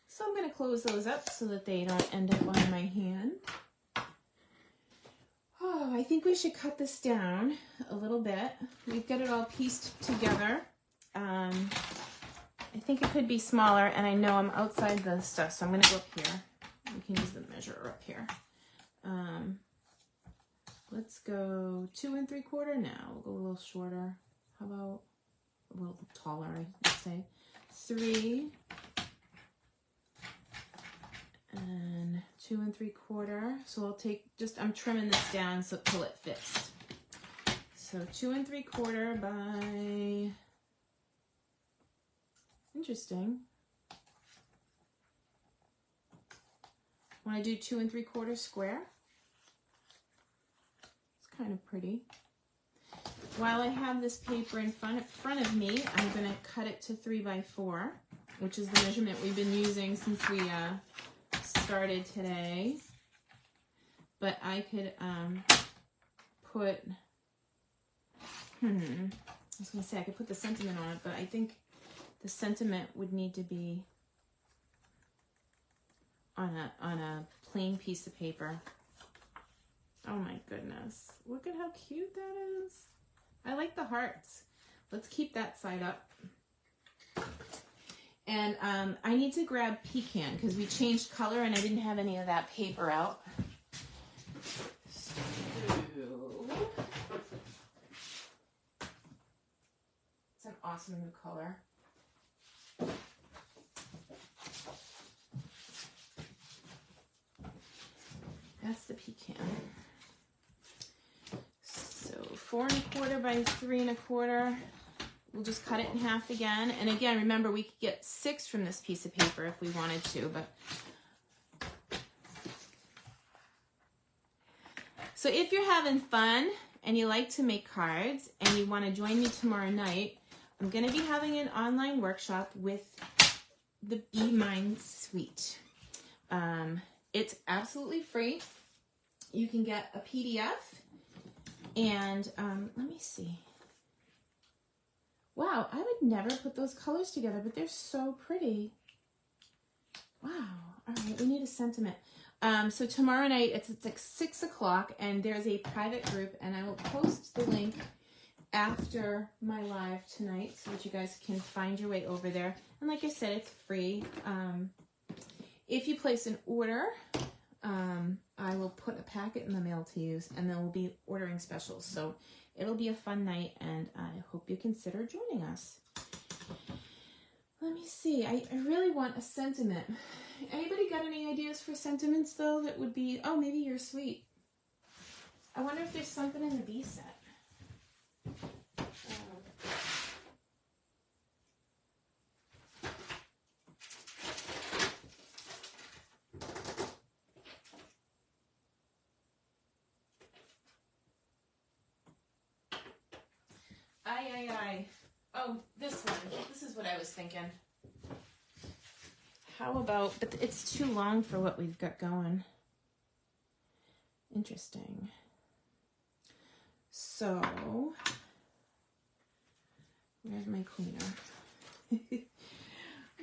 So I'm going to close those up so that they don't end up on my hand. Oh, I think we should cut this down a little bit. We've got it all pieced together. I think it could be smaller, and I know I'm outside the stuff, so I'm going to go up here. We can use the measurer up here. Let's go 2 3/4 now. We'll go a little shorter. How about a little taller, I would say. 3 and 2 3/4. So I'll take I'm trimming this down so till it fits. So 2 3/4 by, interesting. Want to do 2 3/4 square? Kind of pretty. While I have this paper in front of me, I'm going to cut it to 3 by 4, which is the measurement we've been using since we started today. But I could put, I was going to say I could put the sentiment on it, but I think the sentiment would need to be on a plain piece of paper. Oh my goodness. Look at how cute that is. I like the hearts. Let's keep that side up. And I need to grab pecan because we changed color and I didn't have any of that paper out. So, it's an awesome new color. That's the pecan. 4 1/4 by 3 1/4. We'll just cut it in half again. And again, remember, we could get 6 from this piece of paper if we wanted to, but. So if you're having fun and you like to make cards and you want to join me tomorrow night, I'm going to be having an online workshop with the Be Mine Suite. It's absolutely free. You can get a PDF. And let me see. Wow, I would never put those colors together, but they're so pretty. Wow. All right, we need a sentiment. So tomorrow night, it's like 6 o'clock, and there's a private group, and I will post the link after my live tonight so that you guys can find your way over there. And like I said, it's free. If you place an order, I will put a packet in the mail to you, and then we'll be ordering specials. So it'll be a fun night, and I hope you consider joining us. Let me see. I really want a sentiment. Anybody got any ideas for sentiments, though, that would be... Oh, maybe You're Sweet. I wonder if there's something in the B set. Aye. Oh, this one. This is what I was thinking. How about... But it's too long for what we've got going. Interesting. So... Where's my cleaner? I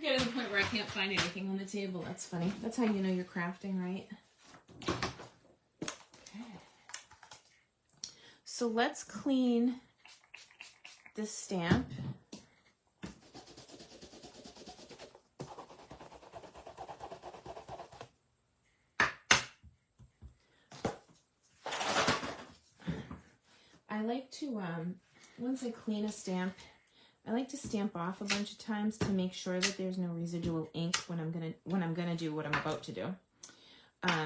get to the point where I can't find anything on the table. That's funny. That's how you know you're crafting, right? Okay. So let's clean this stamp. I like to, once I clean a stamp, I like to stamp off a bunch of times to make sure that there's no residual ink when I'm gonna do what I'm about to do.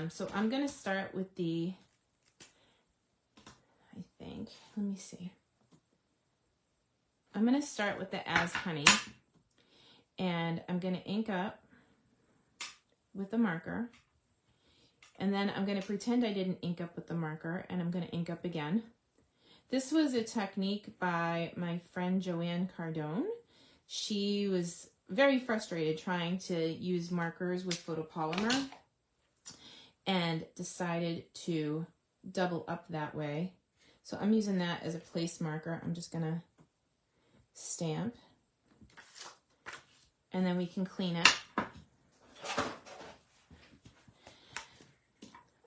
So I'm gonna start with the, I think, let me see. I'm gonna start with the As Honey, and I'm gonna ink up with the marker, and then I'm gonna pretend I didn't ink up with the marker, and I'm gonna ink up again. This was a technique by my friend Joanne Cardone. She was very frustrated trying to use markers with photopolymer and decided to double up that way. So I'm using that as a place marker. I'm just gonna stamp, and then we can clean it.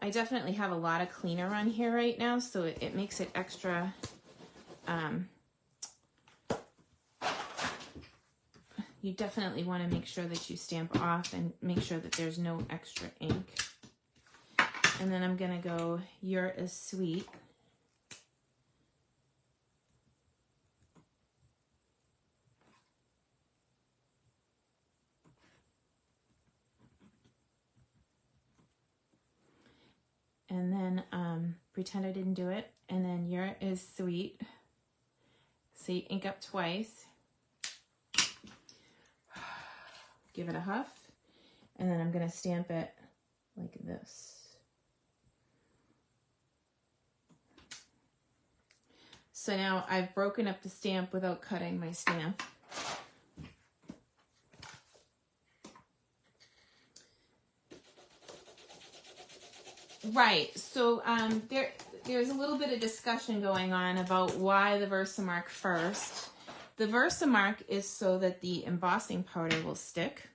I definitely have a lot of cleaner on here right now, so it makes it extra, you definitely want to make sure that you stamp off and make sure that there's no extra ink. And then I'm going to go You're As Sweet. And then pretend I didn't do it. And then You're As Sweet. So you ink up twice. Give it a huff. And then I'm going to stamp it like this. So now I've broken up the stamp without cutting my stamp. Right, so there's a little bit of discussion going on about why the Versamark first. The Versamark is so that the embossing powder will stick.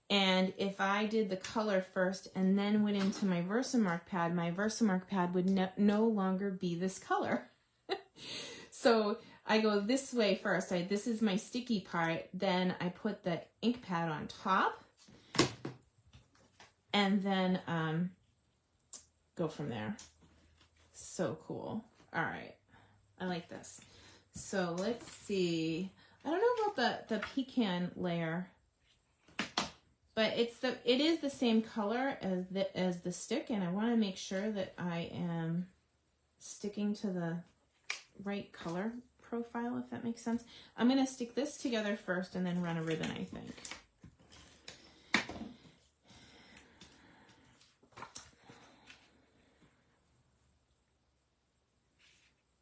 And if I did the color first and then went into my Versamark pad would no longer be this color. So I go this way first. This is my sticky part. Then I put the ink pad on top. And then... go from there. So cool. All right. I like this. So let's see. I don't know about the pecan layer, but it is the same color as the stick, and I want to make sure that I am sticking to the right color profile, if that makes sense. I'm going to stick this together first and then run a ribbon, I think.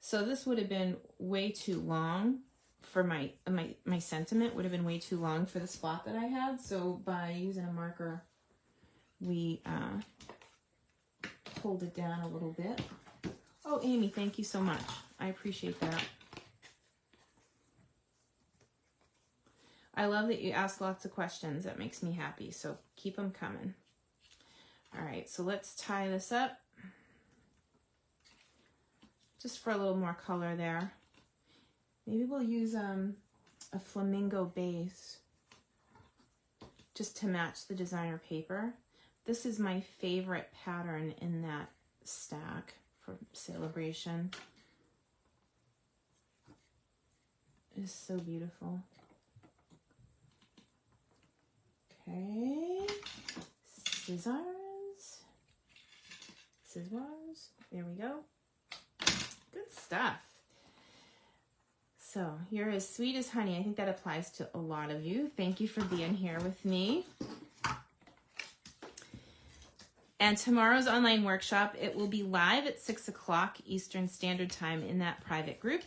So this would have been way too long for my sentiment would have been way too long for the spot that I had. So by using a marker, we pulled it down a little bit. Oh, Amy, thank you so much. I appreciate that. I love that you ask lots of questions. That makes me happy. So keep them coming. All right, so let's tie this up. Just for a little more color there. Maybe we'll use a flamingo base just to match the designer paper. This is my favorite pattern in that stack for celebration. It's so beautiful. Okay, scissors. There we go. Good stuff. So you're as sweet as honey. I think that applies to a lot of you. Thank you for being here with me. And tomorrow's online workshop, it will be live at 6 o'clock Eastern Standard Time in that private group,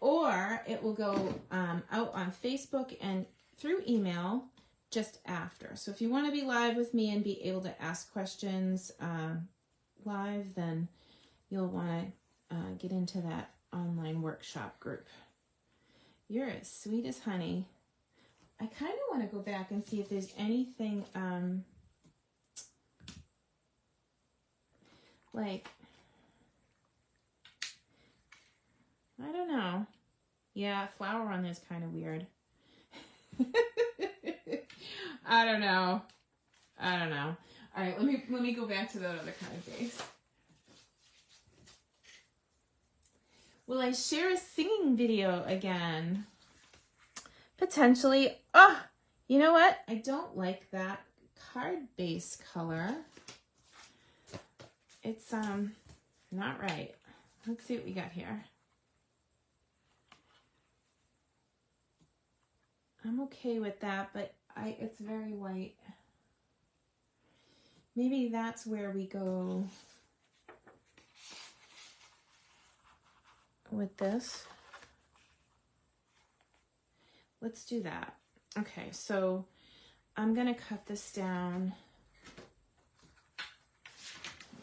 or it will go out on Facebook and through email just after. So if you want to be live with me and be able to ask questions live, then you'll want to get into that online workshop group. You're as sweet as honey. I kind of want to go back and see if there's anything like, I don't know. Yeah, flower on there is kind of weird. I don't know. All right, let me go back to that other kind of base. Will I share a singing video again? Potentially. Oh, you know what? I don't like that card base color. It's not right. Let's see what we got here. I'm okay with that, but it's very white. Maybe that's where we go with this. Let's do that. Okay, so I'm gonna cut this down.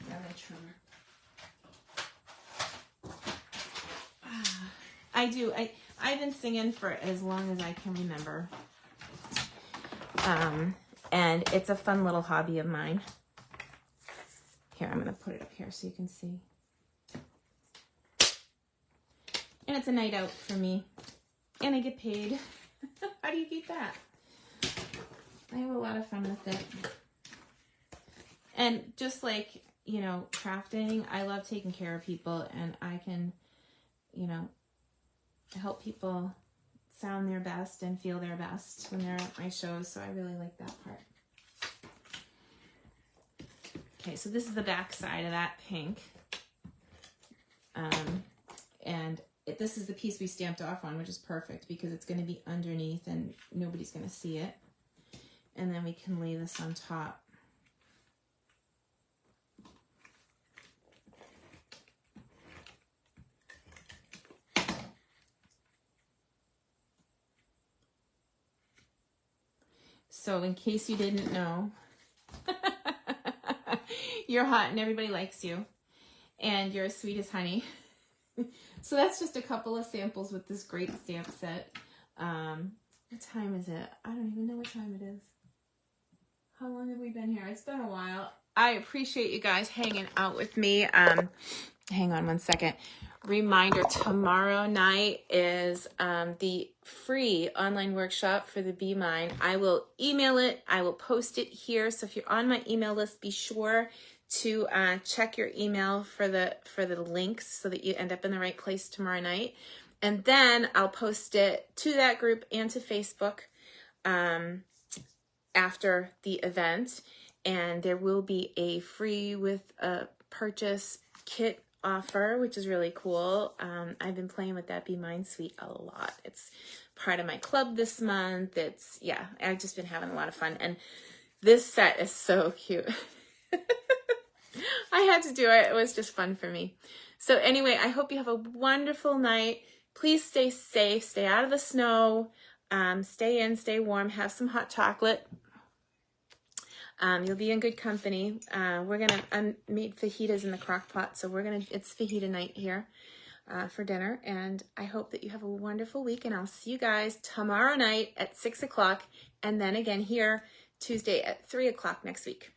Grab a trimmer. I do. I've been singing for as long as I can remember. And it's a fun little hobby of mine. Here, I'm going to put it up here so you can see. And it's a night out for me. And I get paid. How do you beat that? I have a lot of fun with it. And just like, you know, crafting, I love taking care of people, and I can, you know, help people sound their best and feel their best when they're at my shows. So I really like that part. Okay, so this is the back side of that pink. And this is the piece we stamped off on, which is perfect because it's going to be underneath and nobody's going to see it. And then we can lay this on top. So in case you didn't know, you're hot and everybody likes you, and you're as sweet as honey. So that's just a couple of samples with this great stamp set. What time is it? I don't even know what time it is. How long have we been here? It's been a while. I appreciate you guys hanging out with me. Hang on one second. Reminder, tomorrow night is the free online workshop for the Be Mine. I will email it. I will post it here. So if you're on my email list, be sure to check your email for the links so that you end up in the right place tomorrow night. And then I'll post it to that group and to Facebook after the event. And there will be a free with a purchase kit offer, which is really cool. I've been playing with that Be Mine suite a lot. It's part of my club this month. I've just been having a lot of fun. And this set is so cute. I had to do it. It was just fun for me. So anyway, I hope you have a wonderful night. Please stay safe. Stay out of the snow. Stay in, stay warm. Have some hot chocolate. You'll be in good company. We're going to made fajitas in the crock pot. So it's fajita night here for dinner. And I hope that you have a wonderful week. And I'll see you guys tomorrow night at 6 o'clock. And then again here Tuesday at 3 o'clock next week.